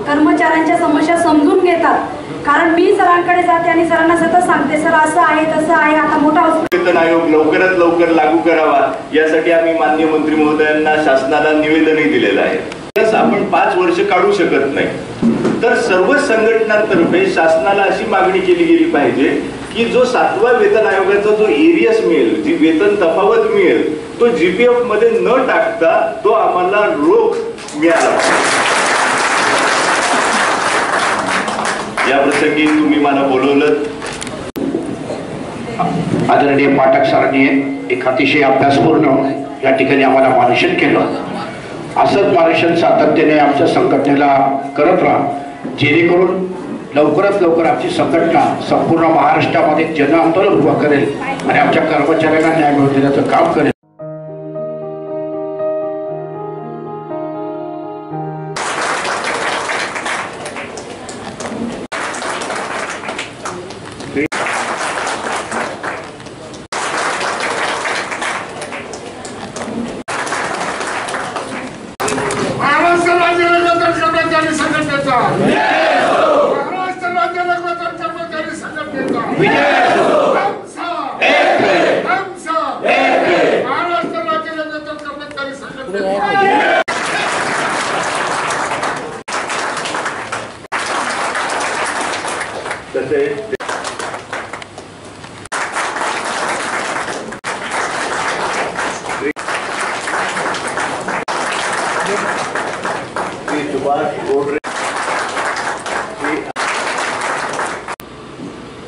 कर्मचाऱ्यांच्या समस्या समजून घेतात. कारण मी सरांकडे जाते आणि सरांना सतत सांगते, सर असं आहे तसं आहे, आता मोठा वेतन आयोग लवकरात लवकर लागू करावा यासाठी आम्ही माननीय मंत्री महोदयांना शासनाला निवेदनही दिलेलं आहे. आपण 5 वर्ष काढू शकत नाही, तर सर्व संघटनांतर्फे शासनाला अशी मागणी केली गेली पाहिजे की जो 7व्या वेतन आयोगाचा जो एरियस मिळेल, जी वेतन तफावत मिळेल, तो जीपीएफ मध्ये न टाकता तो आम्हाला रोख मिळाला. या प्रसंगी तुम्ही मला बोलवलं. आदरणीय पाठक सरांनी एक अतिशय अभ्यासपूर्ण या ठिकाणी आम्हाला मार्गदर्शन केलं. असंच मार्गदर्शन सातत्याने आमच्या संघटनेला करत राहा, जेणेकरून लवकरात लवकर आमची संघटना संपूर्ण महाराष्ट्रामध्ये जन आंदोलन उभं करेल आणि आमच्या कर्मचाऱ्यांना न्याय मिळवून देण्याचं काम करेल.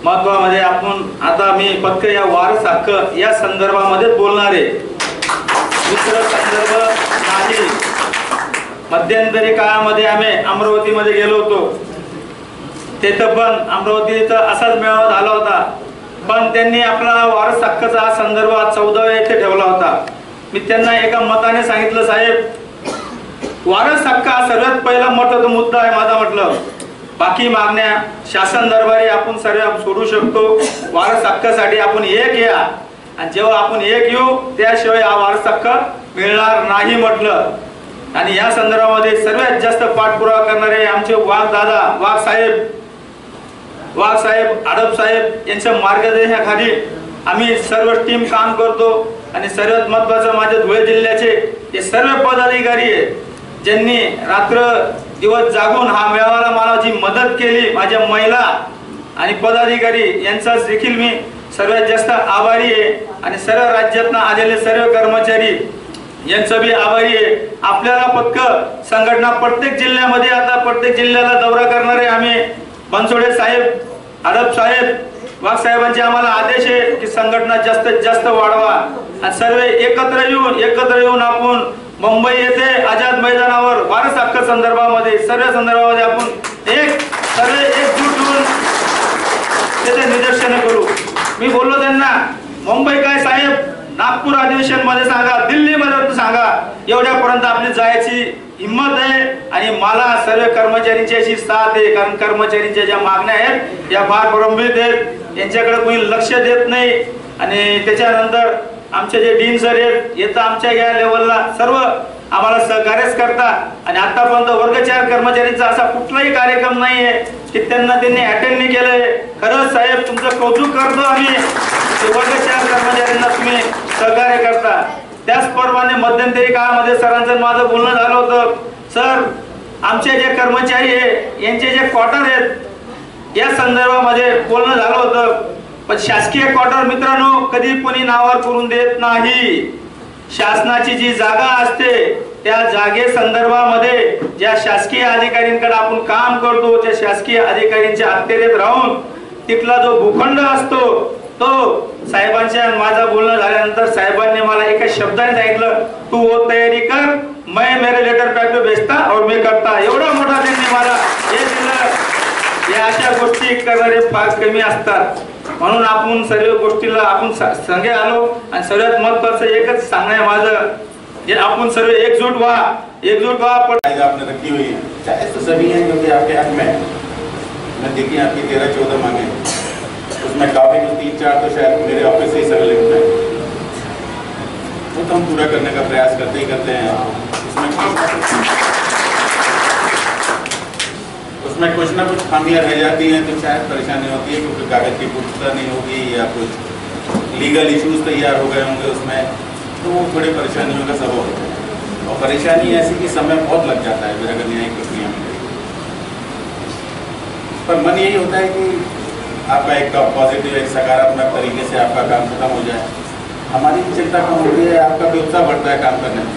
महत्वामध्ये आपण आता मी फक्त या वारस हक्क या संदर्भामध्ये बोलणार आहे. दुसरं संदर्भ नाही. मध्यंतरी काळामध्ये आम्ही अमरावतीमध्ये गेलो होतो. तिथं पण अमरावतीचा असाच मेळावा झाला होता, पण त्यांनी आपला वारस हक्काचा संदर्भ 14 येथे ठेवला होता. मी त्यांना एका मताने सांगितलं, साहेब वारस हक्क हा सर्वात पहिला महत्त्वाचा मुद्दा आहे माझा. म्हटलं बाकी मागण्या शासन दरबारी आपण सर्व सोडू शकतो, वारस हक्कासाठी आपण एक या, आणि जेव्हा आपण एक येऊ त्याशिवाय हा वारस हक्क मिळणार नाही म्हटलं. आणि या संदर्भामध्ये सर्वात जास्त पाठपुरावा करणारे आमचे वाघ साहेब आडप साहेब यांच्या मार्गदर्शनाखाली आम्ही सर्व टीम काम करतो. आणि सर्वात महत्वाचं माझ्या धुळे जिल्ह्याचे ते सर्व पदाधिकारी आहेत ज्यांनी रात्र दिवस जागून हा मेळाव्याला मला जी मदत केली. माझ्या महिला आणि पदाधिकारी यांचा देखील मी सर्वात जास्त आभारी आहे. आणि सर्व राज्यातून आलेले सर्व कर्मचारी यांचा बी आभारी आहे. आपल्याला फक्त संघटना प्रत्येक जिल्ह्यामध्ये आता प्रत्येक जिल्ह्याला दौरा करणारे आम्ही बनसोडे साहेब, आडप साहेब, वाघ साहेबांचे आम्हाला आदेश आहे की संघटना जास्तीत जास्त वाढवा आणि सर्व एकत्र येऊन आपण मुंबई येथे आझाद मैदानावर वारस हक्क संदर्भामध्ये सर्व संदर्भामध्ये आपण सर्व एकजूट होऊन त्याचे निदर्शन करू. मी बोललो त्यांना, मुंबई काय साहेब, नागपूर अधिवेशन मध्ये सांगा, दिल्ली मध्ये सांगा, एवढ्यापर्यंत आपली जायची हिंमत आहे. आणि मला सर्व कर्मचाऱ्यांची अशी साथ आहे, कारण कर्मचाऱ्यांच्या ज्या मागण्या आहेत या फार प्रलंबित आहेत, यांच्याकडे कोणी लक्ष देत नाही. आणि त्याच्यानंतर आमचे जे डीन सर आहेत येतं आमच्या या लेवलला सर्व आम्हाला सहकार्यच करतात. आणि आतापर्यंत वर्ग 4 कर्मचाऱ्यांचा असा कुठलाही कार्यक्रम नाहीये की त्यांनी अटेंड नाही केलंय. खरंच साहेब तुमचं कौतुक करतो आम्ही, वर्ग 4 कर्मचाऱ्यांना तुम्ही सहकार्य करता. त्याचप्रमाणे मध्यंतरी काळामध्ये सरांचं माझं बोलणं झालं होतं, सर आमचे जे कर्मचारी आहे यांचे जे क्वार्टर आहेत या संदर्भामध्ये बोलणं झालं होतं. पण शासकीय क्वार्टर मित्रांनो कधी कोणी नावावर करून देत नाही. शासनाची जी जागा असते त्या जागे संदर्भामध्ये ज्या शासकीय अधिकाऱ्यांकडे आपण काम करतो त्या शासकीय अधिकाऱ्यांच्या अखत्यारीत राहून तिथला जो भूखंड असतो तो साहेबांच्या माझं बोलणं झाल्यानंतर साहेबांनी मला एका शब्दाने सांगितलं, तू वो तयारी कर, मैं मेरे लेटर पैड पे भेजता और मैं करता. एवढा मोठा त्यांनी मला हे दिलं. या अशा गोष्टी करणारे फार कमी असतात. म्हणून आपण सर्व गोष्टीला आपण संगे आलो. आणि सर्वात महत्वाचं एकच सांगणं आहे माझं, जे आपण सर्व एकजूट व्हा. आपने रखी हुई है, चाहे तो सभी हैं क्योंकि आपके हक में मैं देखिए आपकी 13-14 मांगे, उसमें काफी 3-4 तो शायद मेरे ऑफिस से ही संकलित है, वो तो हम पूरा करने का प्रयास करते हैं. उसमें उसमें कुछ ना कुछ खामियां रह जाती हैं तो शायद परेशानी होती है, क्योंकि कागज की पुष्टता नहीं होगी या कुछ लीगल इश्यूज तैयार हो गए होंगे उसमें, तो वो थोड़ी परेशानियों का सबब होता है। और परेशानी ऐसी कि समय बहुत लग जाता है फिर अगर न्यायिक प्रक्रिया में। पर मन यही होता है कि आपका एक पॉजिटिव, एक सकारात्मक तरीके से आपका काम खत्म हो जाए। हमारी भी चिंता कम होती है, आपका भी उत्साह बढ़ता है काम करने में।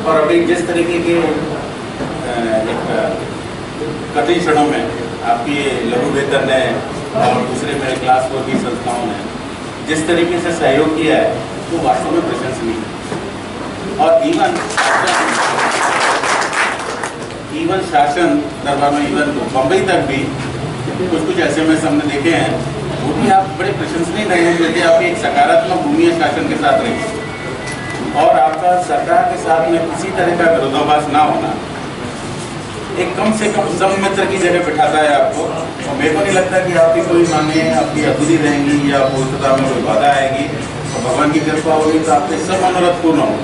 और अभी जिस तरीके के एक कठिन क्षणों में आपकी लघु वेतन ने और दूसरे मेरे क्लास 4 की संस्थाओं ने जिस तरीके से सहयोग किया है वो वास्तव में प्रशंसनीय है। और इवन शासन दरबार में, इवन बम्बई तक भी कुछ ऐसे में हमने देखे हैं, वो भी आप बड़े प्रशंसनीय रहे हैं, क्योंकि आपकी एक सकारात्मक भूमि है शासन के साथ रही और आपका सरकार के साथ में किसी तरह का विरोधाभास ना होना एक कम से कम संमित्र की जगह बिठाता है आपको। और मेरे को नहीं लगता कि आपकी कोई मांगे आपकी अधूरी रहेंगी या पूर्णता में कोई बाधा आएगी। और भगवान की कृपा होगी तो आपके सब मनोरथ पूर्ण होंगे।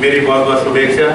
मेरी बहुत बहुत शुभेच्छा।